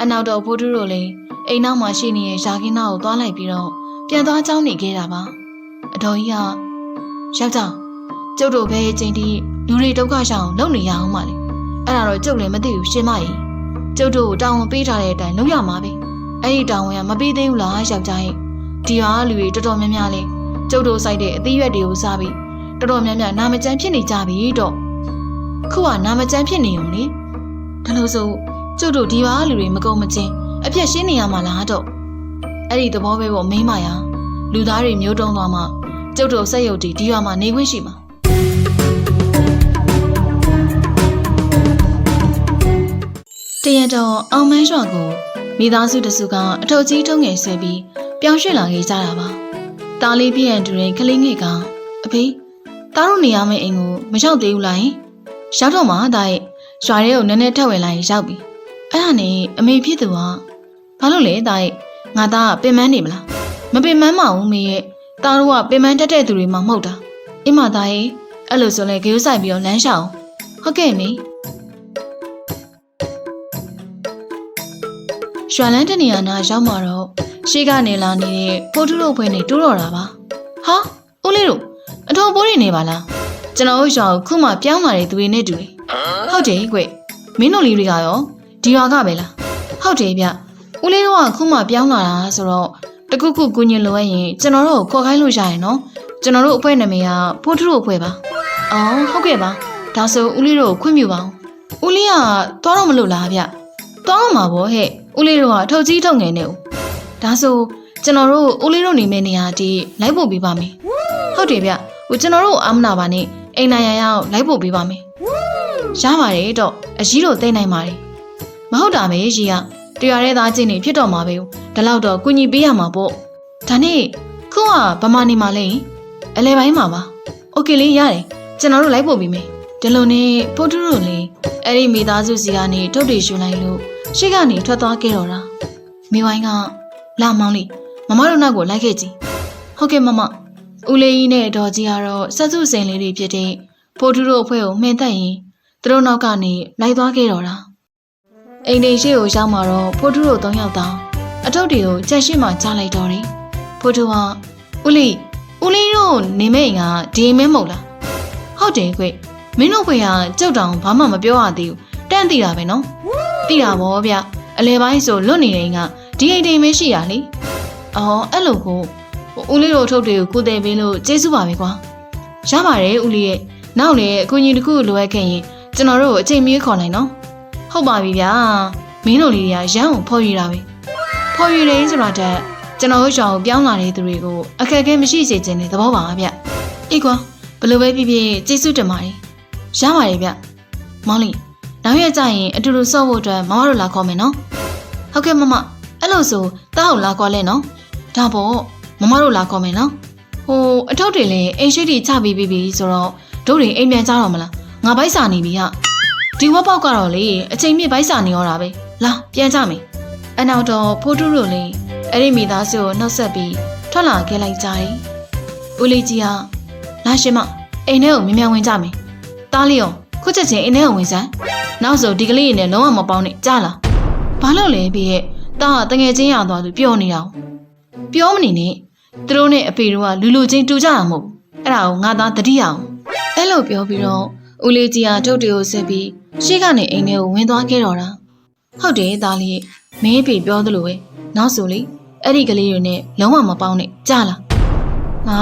အနောက်တော့ဖိုးထူးတို့လည်းအိမ်နောက်မှာရှိနေတဲ့ရာခင်းသားကိုသွားလိုက်ပြီးတော့ပြန်သွားကြောင်းနေခဲ့တာပါအတော်ကြီးကယောက်ျားကျုပ်တို့ဘယ်အချိန်ထိလူတွေဒုက္ခရှောင်လုပ်နေရအောင်မလဲအဲ့ဒါတော့ကျုပ်လည်းမသိဘူးရှင်မကြီးကျုပ်တို့တောင်းဝန်ပေးထားတဲ့အတိုင်းလုပ်ရမှာပဲအဲ့ဒီတောင်းဝန်ကမပေးသေးဘူးလားယောက်ျားကြီးဒီဟာလူတွေတော်တော်များများလဲကျုပ်တို့စိုက်တဲ့အသီးရွက်တွေကိုစားပြီးတော်တော်များများနာမကျန်းဖြစ်နေကြပြီတော့ခုကနာမကျန်းဖြစ်နေုံလေဒါလို့ဆိုကျုပ်တို့ဒီဟာလူတွေမကုန်မချင်းအပြက်ရှင်းနေရမှာလားတော့အဲ့ဒီသဘောပဲပေါ့မိမရလူသားတွေမျိုးတုံးသွားမှကျုပ်တို့စက်ရုပ်တီဒီရွာမှာနေခွင့်ရှိမှာတရတော်အောင်မန်းရွာကိုမိသားစုတစုကအထုပ်ကြီးထုံးငယ်ဆဲပြီးပြောင်းရွှေ့လာခဲ့ကြတာပါတားလေးပြည့်ရန်တူတဲ့ကလေးငယ်ကအဖေတားတို့နေရမယ့်အိမ်ကိုမရောက်သေးဘူးလားရောက်တော့မှတားရဲ့ရွာထဲကိုနည်းနည်းထပ်ဝင်လာရင်ရောက်ပြီအဲ့ဒါနဲ့အမေဖြစ်သူကဘာလို့လဲတားရဲ့ငါသားကပင်မနေမလားမပင်မမအောင်မေရဲ့တားတို့ကပင်မတက်တဲ့သူတွေမှမဟုတ်တာအင်းမသားရဲ့အဲ့လိုဆိုလဲဂရုစိုက်ပြီးတော့လမ်းရှောင်ဟုတ်ကဲ့မေရွှာလန်းတနေရာနာရောက်မှာတော့ရှေ့ကနေလာနေတဲ့ဖိုးထူးတို့ဘွဲနဲ့တိုးတော့တာပါဟာဦးလေးတို့အတော်ပိုးနေနေပါလားကျွန်တော်တို့ရွာကိုခုမှပြောင်းလာတဲ့သူတွေနဲ့တူတယ်ဟုတ်တယ်ကွမင်းတို့လေးတွေကရောဒီရွာကပဲလားဟုတ်တယ်ဗျဦးလေးတို့ကခုမှပြောင်းလာတာဆိုတော့တခုခုကူညင်လိုရရင်ကျွန်တော်တို့ကိုခေါ်ခိုင်းလို့ရရင်နော်ကျွန်တော်တို့အဖွဲ့နာမည်ကဖိုးထူးတို့အဖွဲ့ပါအော်ဟုတ်ကဲ့ပါဒါဆိုဦးလေးတို့ခွင့်ပြုပါဦးဦးလေးကသွားတော့မလို့လားဗျသွားတော့မှာပေါ့ဟဲ့ဦးလေးတို့ကထုတ်ကြီးထုတ်ငယ်နေဦးဒါဆိုကျွန်တော်တို့ဦးလေးတို့နေမယ့်နေရာတိလိုက်ပို့ပေးပါမယ်ဟုတ်တယ်ဗျဟိုကျွန်တော်တို့အာမနာပါနဲ့အိမ်နိုင်ရရောက်လိုက်ပို့ပေးပါမယ်ရပါတယ်တော့အကြီးတို့သိနိုင်ပါတယ်မဟုတ်တာပဲကြီးကတရားရဲသားချင်းနေဖြစ်တော့မှာပဲဒါလောက်တော့ကုညီပေးရမှာပေါ့ဒါနဲ့ခုကဗမာနေမှာလဲအလဲပိုင်းမှာပါโอเคလေးရတယ်ကျွန်တော်တို့လိုက်ပို့ပေးမယ်ဒီလိုနဲ့ဖိုးထူးတို့လည်းအဲ့ဒီမိသားစုစီကနေထုတ်တွေယူလိုက်လို့ရှေ့ကနေထွက်သွားခဲ့တော့တာမိဝိုင်းကလာမောင်းလေးမမတို့နောက်ကိုလိုက်ခဲ့ကြည့်ဟုတ်ကဲ့မမဦးလေးကြီးနဲ့ဒေါ်ကြီးကတော့ဆက်စုစိန်လေးတွေဖြစ်တဲ့ဖိုးထူးတို့အဖွဲ့ကိုမှင်သက်ရင်သူတို့နောက်ကနေလိုက်သွားခဲ့တော့တာအိမ်ရှိကိုရောက်မှာတော့ဖိုးထူးတို့၃ယောက်တောင်အထုပ်တွေကိုကြက်ရှိမှကြားလိုက်တော့တယ်ဖိုးထူးကဦးလေးတို့နေမယ့်အိမ်ကဒီအိမ်မဲမဟုတ်လားဟုတ်တယ်ကွမင်းတို့ဖေကကြောက်တောင်ဘာမှမပြောရသေးဘူးတန့်သိတာပဲနော်သိတာဗောဗျအလဲပိုင်းဆိုလွတ်နေတယ်ကဒီအိမ်တိမ်မဲရှိရလေအော်အဲ့လိုကိုဦးလေးတို့ထုတ်တွေကိုကုတယ်ပေးလို့ကျေးဇူးပါပဲကွာရပါတယ်ဦးလေးရဲ့နောက်လေအကူကြီးတစ်ခုလိုအပ်ခဲ့ရင်ကျွန်တော်တို့အချိန်မီခေါ်နိုင်နော်ဟုတ်ပါပြီဗျာမင်းတို့လေးတွေကရမ်းကိုဖော်ရတာပဲဖော်ရတယ်ဆိုတာတက်ကျွန်တော်တို့ရှောင်းကိုပြောင်းလာတဲ့သူတွေကိုအခက်အခဲမရှိစေချင်တဲ့သဘောပါဗျအေးကွာဘယ်လိုပဲဖြစ်ဖြစ်ကျေးဇူးတင်ပါတယ်ရပါတယ်ဗျမောင်လေးနောက်ရက်ကျရင်အတူတူဆော့ဖို့အတွက်မမတို့လာခေါ်မယ်နော်ဟုတ်ကဲ့မမအဲ့လိုဆိုတားကိုလာခေါ်လဲနော်ဒါပေါ့မမတို့လာခေါ်မယ်နော်ဟိုအထုပ်တွေလည်းအိမ်ရှိတီချပြီးပြီဆိုတော့တို့တွေအိမ်ပြန်ကြတော့မလားငါဘိုက်စာနေပြီဟာဒီဝက်ပေါက်ကတော့လေအချိန်မြင့်ဘိုက်စာနေရောတာပဲလာပြန်ကြမယ်အနောက်တော့ဖိုးထူးတို့လည်းအဲ့ဒီမိသားစုကိုနှုတ်ဆက်ပြီးထွက်လာခဲ့လိုက်ကြတယ်ဦးလေးကြီးကလာရှင်မအိမ်ထဲကိုမြင်ဝင်ကြမယ်တားလေးရောခုချက်ချင်းအိမ်ထဲကိုဝင်စမ်းနောက်ဆိုဒီကလေးနဲ့လုံးဝမပေါင်းနဲ့ကြားလားဘာလို့လဲပြည့်တားကတငယ်ချင်းရသွားသူပြောနေတာပြောမနေနဲ့သူတို့နဲ့အဖေတို့ကလူချင်းတူကြတာမဟုတ်အဲ့ဒါကိုငါသားတတိယအောင်အဲ့လိုပြောပြီးတော့ဦးလေးကြီးကထုတ်တွေကိုဆက်ပြီးရှေ့ကနေအိမ်ထဲကိုဝင်သွားခဲ့တော့တာဟုတ်တယ်သားလေးမင်းဖေပြောသလိုပဲနောက်ဆိုလေအဲ့ဒီကလေးတွေနဲ့လုံးဝမပေါင်းနဲ့ကြားလားဟာ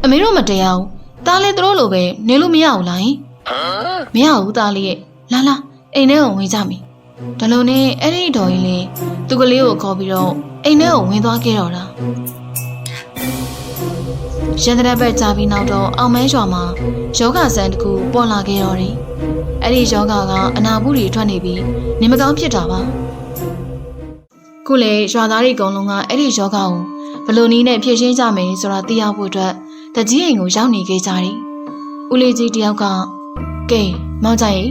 အမေတို့မတရားဘူးသားလေးတို့လိုပဲနေလို့မရဘူးလားမရဘူးသားလေးရဲ့လာအိမ်ထဲကိုဝင်ကြမယ်ဒါလိုနဲ့အဲ့ဒီတော်ကြီးလေးသူကလေးကိုခေါ်ပြီးတော့အိမ်ထဲကိုဝင်သွားခဲ့တော့တာရန်တရက်ပဲကြာပြီးနောက်တော့အောင်မဲရွာမှာယောဂဆန်တစ်ခုပေါ်လာခဲ့တော့တယ်အဲ့ဒီယောဂကအနာဘူးတွေထွက်နေပြီးနေမကောင်းဖြစ်တာပါခုလေရွာသားတွေအကုန်လုံးကအဲ့ဒီယောဂကိုဘယ်လိုနည်းနဲ့ဖြေရှင်းကြမယ်ဆိုတာသိရဖို့အတွက်တကြီးအိမ်ကိုရောက်နေခဲ့ကြတယ်ဦးလေးကြီးတယောက်ကကဲမောင်ကြိုင်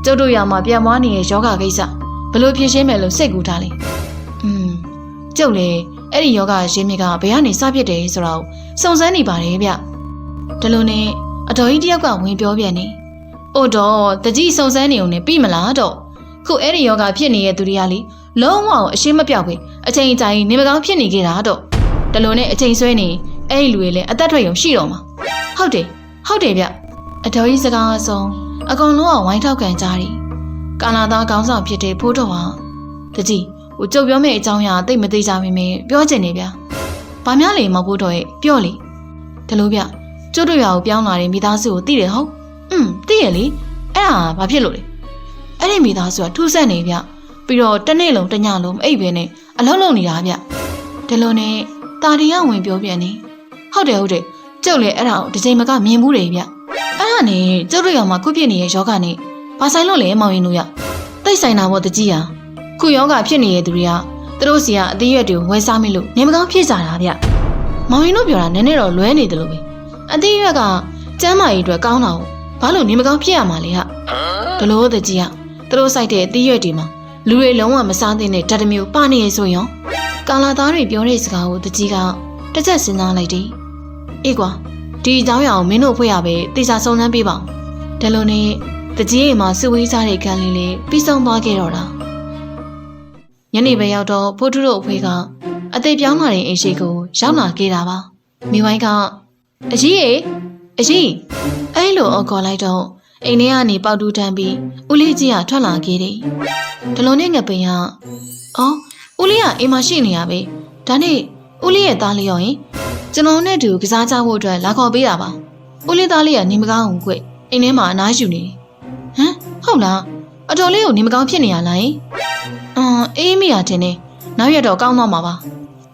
ကျုပ်တို့ရွာမှာပြန်သွားနေတဲ့ယောဂကိစ္စဘယ်လိုဖြေရှင်းမယ်လို့စိတ်ကူထားလဲကျုပ်လေအဲ့ဒီယောဂရင်းမြစ်ကဘယ်ကနေစဖြစ်တယ်ဆိုတော့စုံစမ်းနေပါတယ်ဗျဒါလိုနဲ့အတော်ကြီးတယောက်ကဝင်ပြောပြန်နေအို့တော့တကြီးစုံစမ်းနေုံနဲ့ပြီမလားတော့ခုအဲ့ဒီယောဂဖြစ်နေတဲ့သူတွေကလေ လုံးဝအရှိမပြောက်ပဲအချိန်ကြာရင်နေမကောင်းဖြစ်နေကြတာတော့တလုံးနဲ့အချိန်ဆွဲနေအဲ့ဒီလူတွေလည်းအသက်ထွက်ရုံရှိတော့မှာဟုတ်တယ်ဗျအတော်ကြီးစကားအဆုံးအကောင်လုံးကဝိုင်းထောက်ကန်ကြတယ်ကာလာသားခေါင်းဆောင်ဖြစ်တဲ့ဖိုးတော်ဟာတကြီးဟိုကြုတ်ပြောမယ့်အကြောင်းအရာသိမသေးကြပါမယ်ပြောချင်နေဗျဘာများလဲမဖိုးတော်ရဲ့ပြောလေဒါလို့ဗျကျုပ်တို့ရွာကိုပြောင်းလာတဲ့မိသားစုကိုသိတယ်ဟုတ်သိရလေအဲ့ဒါဘာဖြစ်လို့လဲအဲ့ဒီမိသားစုကထူးဆန်းနေဗျပြီးတော့တစ်နေ့လုံးတစ်ညလုံးမအိပ်ဘဲနဲ့အလုံးလုံးနေတာဗျဒါလို့နဲ့တာတီကဝင်ပြောပြန်နေဟုတ်တယ်ကျုပ်လည်းအဲ့ဒါကိုတစ်ချိန်မကမြင်ဘူးတယ်ဗျအဲ့ဒါနဲ့ကျုပ်တို့ရွာမှာခုဖြစ်နေတဲ့ယောဂနဲ့ဘာဆိုင်လို့လဲမောင်ရင်တို့ရတိတ်ဆိုင်တာပေါ့တကြီးဟာခုယောဂဖြစ်နေတဲ့သူတွေကသူတို့စီကအသေးရွက်တွေကိုဝယ်စားမိလို့နေမကောင်းဖြစ်ကြတာဗျမောင်ရင်တို့ပြောတာနည်းနည်းတော့လွဲနေတယ်လို့ပဲအသေးရွက်ကကျမ်းမာရေးအတွက်ကောင်းတာကိုဘာလို့နေမကောင်းဖြစ်ရမှာလဲဟာဒလို့တကြီးဟာသူတို့စိုက်တဲ့အသေးရွက်တွေမှာလူတွေလုံးဝမစားသင့်တဲ့ဓာတ်မျိုးပါနေရဆိုရင်ကာလာသားတွေပြောတဲ့စကားကိုတကြီးကတစ်ချက်စဉ်းစားလိုက်တယ်အေးကွာဒီအကြောင်းအရာကိုမင်းတို့ဖွဲ့ရပဲတေချာစုံစမ်းပေးပါဒါလို့နဲ့တကြီးအိမ်မှာစုဝေးကြတဲ့ခံလေးလေးပြီးဆုံးသွားခဲ့တော့တာညနေပဲရောက်တော့ဖိုးထုတို့အဖေကအသေးပြောင်းလာတဲ့အိမ်ရှိကိုရောက်လာခဲ့တာပါမိဝိုင်းကအကြီးအဲ့လိုအော်ခေါ်လိုက်တော့အိမ်ထဲကနေပေါက်တူးထမ်းပြီးဦးလေးကြီးကထွက်လာခဲ့တယ်ဒါလို့နဲ့ငပိန်ကအော်ဦးလေးကအိမ်မှာရှိနေရပဲဒါနဲ့ဦးလေးရဲ့သားလေးရောရင်ကျွန်တော်နဲ့တူကစားကြဖို့အတွက်လာခေါ်ပေးတာပါဦးလေးသားလေးကနေမကောင်းဘူးကွအိမ်ထဲမှာအနားယူနေတယ်ဟမ်ဟုတ်လားအတော်လေးကိုနေမကောင်းဖြစ်နေရလားအေးမိရတင်နေနောက်ရက်တော့ကောင်းသွားမှာပါ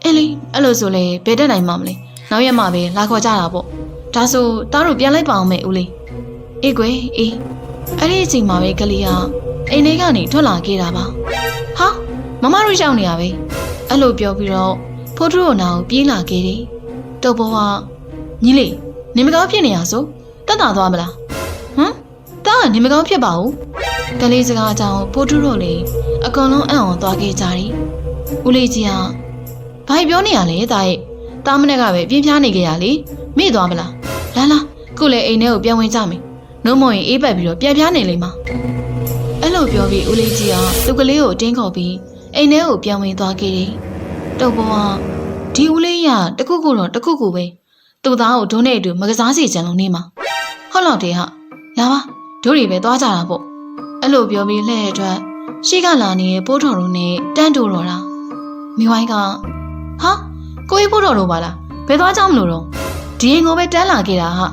အေးလေအဲ့လိုဆိုလေဘယ်တက်နိုင်မှာမလဲနောက်ရက်မှပဲလာခေါ်ကြတာပေါ့ဒါဆိုသားတို့ပြန်လိုက်ပါအောင်မေဦးလေးအေးကွယ်အေးအဲ့ဒီအချိန်မှာပဲကလေးကအိမ်ထဲကနေထွက်လာခဲ့တာပါဟာမမတို့ရောက်နေရပဲအဲ့လိုပြောပြီးတော့ဖိုးထုတို့နာကိုပြေးလာခဲ့တယ်တုတ်ဘောကညီလေးနေမကောင်းဖြစ်နေရဆိုတက်တာသွားမလားတားကနေမကောင်းဖြစ်ပါဘူးကလေးစကားအကြောင်းဖိုးထုတို့လေအကောင်လုံးအံ့ဩသွားခဲ့ကြတယ်ဦးလေးကြီးကဘာပြောနေရလဲတားရဲ့တားမနဲ့ကပဲပြင်းပြနေကြရလေမေ့သွားမလားလာခုလေအိမ်ထဲကိုပြန်ဝင်ကြမယ်နှုံးမရင်အေးပတ်ပြီးတော့ပြန်ပြားနေလိမ့်မှာအဲ့လိုပြောပြီးဦးလေးကြီးကသူ့ကလေးကိုတင်းခေါ်ပြီးအိမ်ထဲကိုပြန်ဝင်သွားခဲ့တယ်တုတ်ဘောကဒီဦးလေးရတခုခုတော့တခုခုပဲသူ့သားကိုဒုံးနဲ့အတူမကစားစီချင်လို့နေမှာဟုတ်တော့တယ်ဟာလာပါတို့တွေပဲသွားကြတာပေါ့အဲ့လိုပြောပြီးလှည့်အတွက်ရှိကလာနေတဲ့ပိုးတော်တို့နဲ့တန်းတူတော့တာမိဝိုင်းကဟာကိုကြီးပိုးတော်တို့ပါလားဘယ်သွားကြမလို့တော့ဒီအိမ်ကိုပဲတန်းလာခဲ့တာဟာ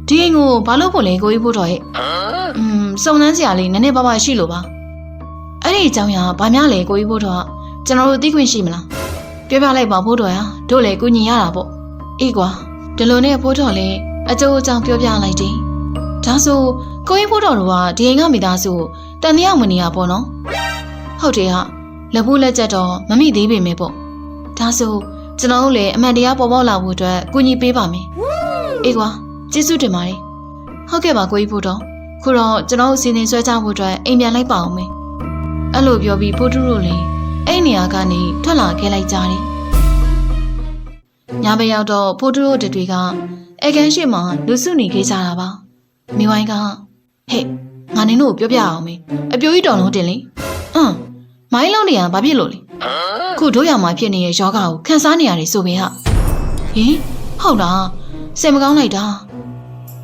ဒီအိမ်ကိုဘာလို့ဖို့လဲကိုကြီးပိုးတော်ရဲ့စုံစမ်းစရာလေးနည်းနည်းပါးပါးရှိလို့ပါအဲ့ဒီအကြောင်းရဘာများလဲကိုကြီးပိုးတော်ကကျွန်တော်တို့သိခွင့်ရှိမလားပြောပြလိုက်ပါပိုးတော်ရတို့လည်းကုညီရတာပေါ့အေးကွာဒီလိုနဲ့ပိုးတော်လည်းအကျိုးအကြောင်းပြောပြလိုက်တယ်ဒါဆိုကိုကြီးဖိုးတော်တို့ကဒီအိမ်ကမိသားစုကိုတန်တရားဝင်နေရပေါ့နော်ဟုတ်တယ်ဟာလက်ဖို့လက်ချက်တော့မမိသေးပေမဲ့ပေါ့ဒါဆိုကျွန်တော်တို့လည်းအမှန်တရားပေါ်ပေါက်လာဖို့အတွက်ကူညီပေးပါမယ်အေးကွာကျေးဇူးတင်ပါတယ်ဟုတ်ကဲ့ပါကိုကြီးဖိုးတော်ခုတော့ကျွန်တော်တို့စီစဉ်ဆွဲကြဖို့အတွက်အိမ်ပြန်လိုက်ပါအောင်မယ်အဲ့လိုပြောပြီးဖိုးထုတို့လည်းအဲ့နေရာကနေထွက်လာခဲ့လိုက်ကြတယ်ညဘက်ရောက်တော့ဖိုးထုတို့တွေကအဲခန်းရှိမှလူစုနေခဲ့ကြတာပါမိဝိုင်းကဟဲ့ငါနင်တို့ပြောပြအောင်မေအပြိုကြီးတော်လုံးတင်လေမိုင်းလုံးနေရဘာဖြစ်လို့လဲခုတို့ရမှာဖြစ်နေတဲ့ယောဂကိုခန်းစားနေရတယ်ဆိုပဲဟာဟင်ဟုတ်လားစိတ်မကောင်းလိုက်တာ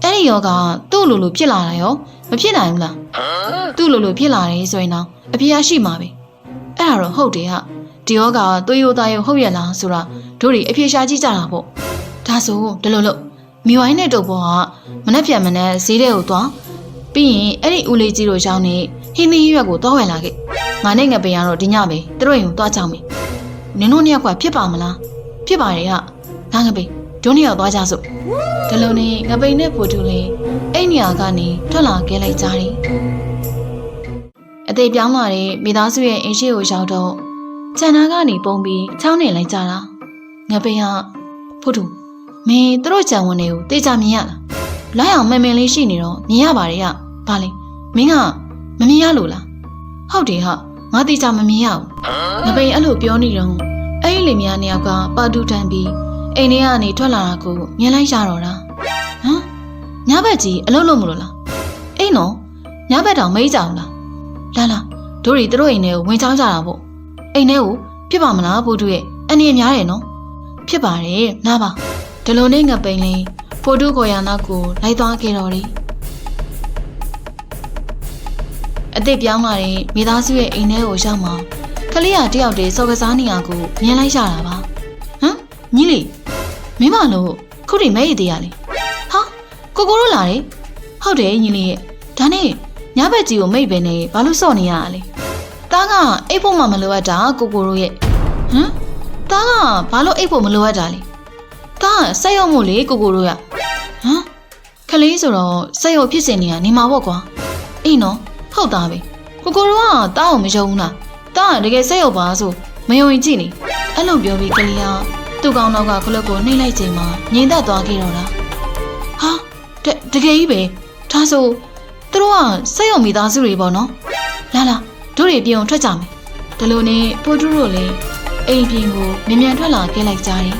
အဲ့ဒီယောဂသူ့လိုဖြစ်လာတာရောမဖြစ်နိုင်ဘူးလားသူ့လိုဖြစ်လာတယ်ဆိုရင်တော့အပြားရှိမှာပဲအဲ့ဒါတော့ဟုတ်တယ်ဟာဒီယောဂသွေးရိုးသားရိုးဟုတ်ရလားဆိုတာတို့တွေအပြေရှားကြည့်ကြတာပေါ့ဒါဆိုဒီလိုလို့မိဝိုင်းနဲ့တုတ်ပေါ်ကမနှက်ပြန်မနှက်ဈေးထဲကိုသွားပြီးရင်အဲ့ဒီဦးလေးကြီးတို့ရောင်းနေဟင်းသီးရွက်ကိုသွားဝယ်လာခဲ့ငါနဲ့ငပိန်ကတော့ဒီညပဲသူတို့အိမ်ကိုသွားကြမယ်နင်တို့နှစ်ယောက်ကဖြစ်ပါမလားဖြစ်ပါတယ်ဟာငါငပိန်တို့နှစ်ယောက်သွားကြစို့ဒီလိုနဲ့ငပိန်နဲ့ဖိုးတူလေးအဲ့နေရာကနေထွက်လာခဲ့လိုက်ကြတယ်အသေးပြောင်းလာတဲ့မိသားစုရဲ့အိမ်ရှိကိုရောက်တော့ခြံနာကနေပုံပြီးချောင်းနေလိုက်ကြတာငပိန်ကဖိုးတူမင်းတို့ကြံဝင်တွေကိုတေးကြမြင်ရလားလိုက်အောင်မင်လေးရှိနေတော့မြင်ရပါတယ်ဟာဘာလဲမင်းကမမြင်ရလို့လားဟုတ်တယ်ဟာငါတေးကြမမြင်ရဘူးငပိန်အဲ့လိုပြောနေတော့အဲ့ဒီလင်မယားနှစ်ယောက်ကပါတူတန်ပြီးအိမ်ထဲကနေထွက်လာတာကိုမြင်လိုက်ရတော့တာညဘက်ကြီးအလုပ်လုပ်မလို့လားအေးနော်ညဘက်တောင်မေးကြအောင်လားလာတို့တွေအိမ်ထဲကိုဝင်ချောင်းကြတာပေါ့ အိမ်ထဲကိုဖြစ်ပါမလားဖိုးထုရဲ့အနေများတယ်နော်ဖြစ်ပါတယ်နားပါဒီလိုနဲ့ငပိန်လေးဖိုးထုခေါ်ရနောက်ကိုလိုက်သွားခဲ့တော်တယ်အစ်စ်ပြောင်းလာတဲ့မိသားစုရဲ့အိမ်ထဲကိုရောက်မှကလေးကတယောက်တည်းစော်ကစားနေရကိုမြင်လိုက်ရတာပါဟမ်ညီလေးမင်းမလို့ခုထိမဲရသေးရလေဟာကိုကိုတို့လာတယ်ဟုတ်တယ်ညီလေးရဲ့ဒါနဲ့ညဘက်ကြီးကိုမိတ်ပဲနေဘာလို့စော့နေရလဲတားကအိတ်ဖို့မှမလိုအပ်တာကိုကိုတို့ရဲ့ဟမ်တားကဘာလို့အိတ်ဖို့မလိုအပ်တာလဲတားဆက်ရောက်မို့လေကိုကိုတို့ရဟမ်ခလေးဆိုတော့ဆက်ရောက်ဖြစ်စင်နေရနေမှာပေါ့ကွာအေးနော်ဟုတ်သားပဲကိုကိုတို့ကတားကိုမယုံဘူးလားတားကတကယ်ဆက်ရောက်ပါဆိုမယုံရင်ကြည့်နေအဲ့လိုပြောပြီးကလေးကသူ့ကောင်းတော့ကခလုတ်ကိုနှိမ့်လိုက်ချိန်မှာငြိမ်သက်သွားခဲ့တော့တာဟာတကယ်ကြီးပဲဒါဆိုသူတို့ကဆက်ရောက်မိသားစုတွေပေါ့နော်လာတို့တွေပြုံထွက်ကြမယ်ဒီလိုနဲ့ဖိုးထုတို့လည်းအိမ်ပြင်ကိုမြန်ထွက်လာခဲ့လိုက်ကြတယ်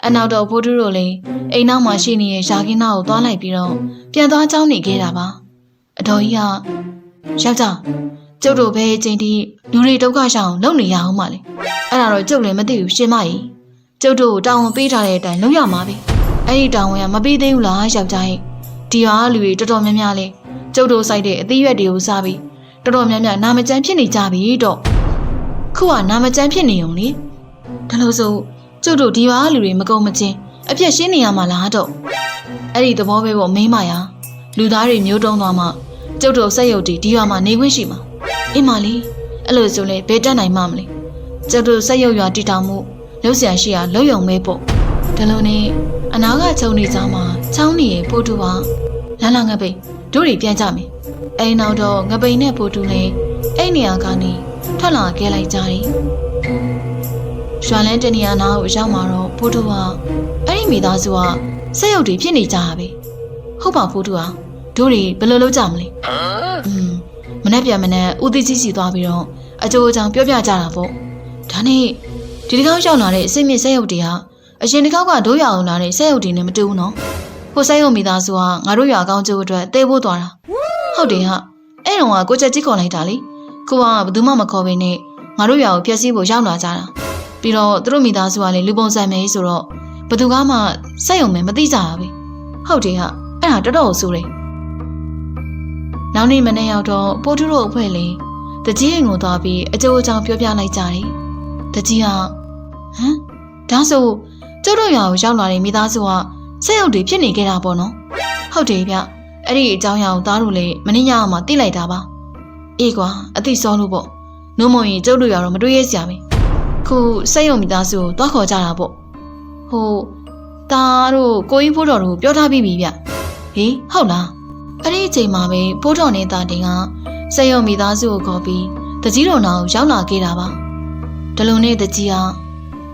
အနောက်တော့ဖိုးထုတို့လည်းအိမ်နောက်မှာရှိနေတဲ့ရာခင်းသားကိုသွားလိုက်ပြီးတော့ပြန်သွားကြောင်းနေခဲ့တာပါအတော်ကြီးကယောက်ျားကျုပ်တို့ဘယ်အချိန်ထိလူတွေဒုက္ခရှောင်လုပ်နေရအောင်မလဲအဲ့ဒါတော့ကျုပ်လည်းမသိဘူးရှင်မကြီးကျုပ်တို့ကိုတာဝန်ပေးထားတဲ့အတိုင်းလုပ်ရမှာပဲအဲ့ဒီတာဝန်ကမပေးသေးဘူးလားယောက်ျားရဲ့ဒီဟာလူတွေတော်တော်များများလဲကျုပ်တို့စိုက်တဲ့အသီးရွက်တွေကိုစားပြီးတော်တော်များများနာမကျန်းဖြစ်နေကြပြီတော့ခုကနာမကျန်းဖြစ်နေုံလေဒါလို့ဆိုကျုပ်တို့ဒီဟာလူတွေမကုန်မချင်းအပြက်ရှင်းနေရမှာလားတော့အဲ့ဒီသဘောပဲပေါ့မိန်းမရလူသားတွေမျိုးတုံးသွားမှကျုပ်တို့ဆက်ရုပ်ဒီရွာမှာနေခွင့်ရှိမှာအင်းမလေးအဲ့လိုဆိုလဲဘယ်တက်နိုင်မှမလဲကျုပ်တို့ဆက်ရုပ်ရွာတည်ထောင်မှုလှုပ်ရှားရှိရလှုပ်ယုံမဲပေါ့ဒါလို့နဲ့အနာကချုံနေကြမှာချောင်းနေပို့တူပါလာငပိန်တို့တွေပြန်ကြမယ်အဲ့နောက်တော့ငပိန်နဲ့ပို့တူလည်းအဲ့နေရာကနေထွက်လာခဲ့လိုက်ကြတယ်ရွှာလန်းတနေရာနာကိုရောက်မှာတော့ပို့တူကအဲ့ဒီမိသားစုကဆက်ရုပ်တွေဖြစ်နေကြတာပဲဟုတ်ပါပို့တူကတို့တွေဘယ်လိုလုပ်ကြမလဲမနေ့ပြန်မနေ့ဦးသိကြီးစီသွားပြီးတော့အကျိုးအကြောင်းပြောပြကြတာပေါ့ဒါနဲ့ဒီတစ်ခေါက်ရောက်လာတဲ့အစိမ့်မြင့်ဆက်ရုပ်တွေဟာအရင်တစ်ခေါက်ကဒိုးရအောင်လာတဲ့ဆက်ရုပ်တွေနဲ့မတူဘူးနော်ဟိုဆက်ရုပ်မိသားစုကငါတို့ရွာကောင်းကျိုးအတွက်တေးဖို့သွားတာဟုတ်တယ်ဟာအဲ့တော့ကိုချက်ကြီးခေါ်လိုက်တာလေကိုကဘယ်သူမှမခေါ်ဘဲနဲ့ငါတို့ရွာကိုဖျက်ဆီးဖို့ရောက်လာကြတာပြီးတော့သူတို့မိသားစုကလည်းလူပုံစံမဲဆိုတော့ဘယ်သူမှဆက်ရုံမဲမသိကြတာပဲဟုတ်တယ်ဟာအဲ့ဒါတော်တော်ဆိုးတယ်နောက်နေ့မနေ့ရောက်တော့ပိုးထုတို့အဖွဲ့လေးတကြီးအိမ်ကိုသွားပြီးအကျိုးအကြောင်းပြောပြလိုက်ကြတယ်တကြီးကဟမ်ဒါဆိုကျုပ်တို့ရွာကိုရောက်လာတဲ့မိသားစုကဆက်ရုပ်တွေဖြစ်နေခဲ့တာပေါ့နော်ဟုတ်တယ်ဗျအဲ့ဒီအကြောင်းအရာကိုသားတို့လည်းမနှညအောင်မှသိလိုက်တာပါအေးကွာအသိစောလို့ပေါ့နှုံးမရင်ကျုပ်တို့ရွာတော့မတွေးရစရာပဲခုဆက်ရုံမိသားစုကိုသွားခေါ်ကြတာပေါ့ဟိုသားတို့ကိုကြီးဖိုးတော်တို့ပြောထားပြီးပြီဗျဟေးဟုတ်လားအဲ့ဒီအချိန်မှာပဲဖိုးတော်နဲ့တာတင်ကဆက်ရုံမိသားစုကိုခေါ်ပြီးတကြီးတော်နာကိုရောက်လာခဲ့တာပါဒလုံနဲ့တကြီးက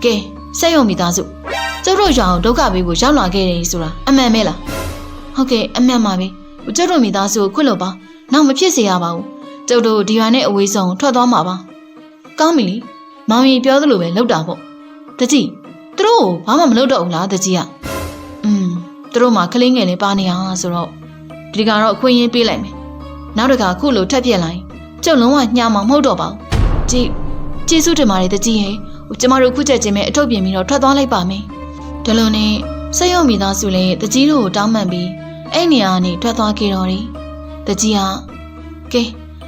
ကဲဆက်ရုံမိသားစုကျုပ်တို့ရွာကိုဒုက္ခပေးဖို့ရောက်လာခဲ့တယ်ဆိုတာအမှန်ပဲလားဟုတ်ကဲ့အမှန်ပါပဲကျုပ်တို့မိသားစုကိုခွင့်လို့ပါနောက်မဖြစ်စေရပါဘူးကျုပ်တို့ဒီရွာနဲ့အဝေးဆုံးထွက်သွားမှာပါကောင်းပြီလေမောင်ကြီးပြောသလိုပဲလုပ်တာပေါ့တကြီးသူတို့ဘာမှမလုပ်တော့ဘူးလားတကြီးကသူတို့မှကလေးငယ်လေးပါနေအောင်ဆိုတော့ဒီကတော့အခွင့်အရေးပေးလိုက်မယ်နောက်တစ်ခါခုလိုထက်ပြက်လိုက်ကျုပ်လုံးဝညှာမှာမဟုတ်တော့ပါဘူးကျေးဇူးတင်ပါတယ်တကြီးရဲ့ကျမတို့ခုချက်ချင်းပဲအထုတ်ပြင်ပြီးတော့ထွက်သွားလိုက်ပါမယ်ဒါလို့နဲ့ဆက်ရုံမိသားစုလည်းတကြီးတို့ကိုတောင်းပန်ပြီးအဲ့နေရာကနေထွက်သွားခဲ့တော့တယ်တကြီးကကဲ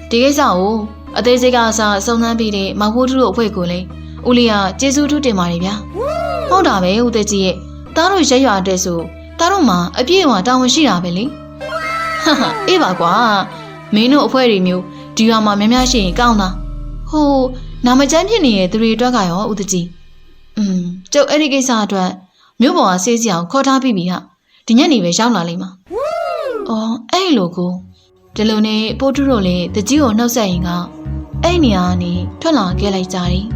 ဒီကိစ္စကိုအသေးစိတ်ကအစားစုံစမ်းပြီးတဲ့မောင်ဖိုးထုတို့အဖွဲ့ကိုလည်းဦးလေးကကျေးဇူးထူးတင်ပါတယ်ဗျာဟုတ်တာပဲဦးတကြီးရဲ့သားတို့ရက်ရွာတဲ့ဆိုသားတို့မှာအပြည့်အဝတာဝန်ရှိတာပဲလေဟာအေးပါကွာမင်းတို့အဖွဲ့တွေမျိုးဒီရွာမှာများများရှိရင်ကောင်းတာဟိုနာမကျန်းဖြစ်နေတဲ့သူတွေအတွက်ကရောဦးတကြီးကျုပ်အဲ့ဒီကိစ္စအတွက်မြို့ပေါ်ကဆေးစရာကိုခေါ်ထားပြီးပြီဟာဒီညနေပဲရောက်လာလိမ့်မှာအော်အဲ့လိုကိုဒီလိုနဲ့ပိုးထုတို့လည်းတကြီးကိုနှုတ်ဆက်ရင်ကအဲ့နေရာကနေထွက်လာခဲ့လိုက်ကြတယ်